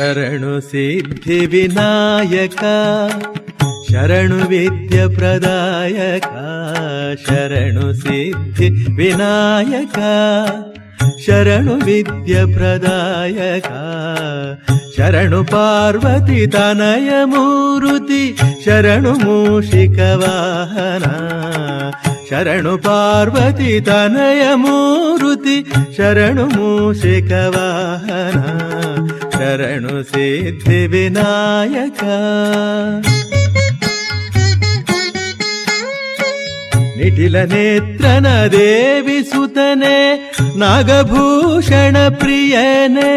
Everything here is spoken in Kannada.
ಶರಣು ಸಿದ್ಧಿ ವಿನಾಯಕ ಶರಣು ವಿದ್ಯ ಪ್ರದಾಯಕ ಶರಣು ಸಿದ್ಧಿ ವಿನಾಯಕ ಶರಣು ವಿದ್ಯ ಪ್ರದಾಯಕ ಶರಣು ಪಾರ್ವತಿ ತನಯ ಮೂರುತಿ ಶರಣು ಮೂಷಿಕ ವಾಹನ ಶರಣು ಪಾರ್ವತಿ ತನಯ ಮೂರುತಿ ಶರಣು ಮೂಷಿಕ ವಾಹನ ಶರಣು ಸಿದ್ಧಿ ವಿನಾಯಕ ನಿಟಿಲ ನೇತ್ರನ ದೇವಿ ಸುತನೆ ನಾಗಭೂಷಣ ಪ್ರಿಯನೇ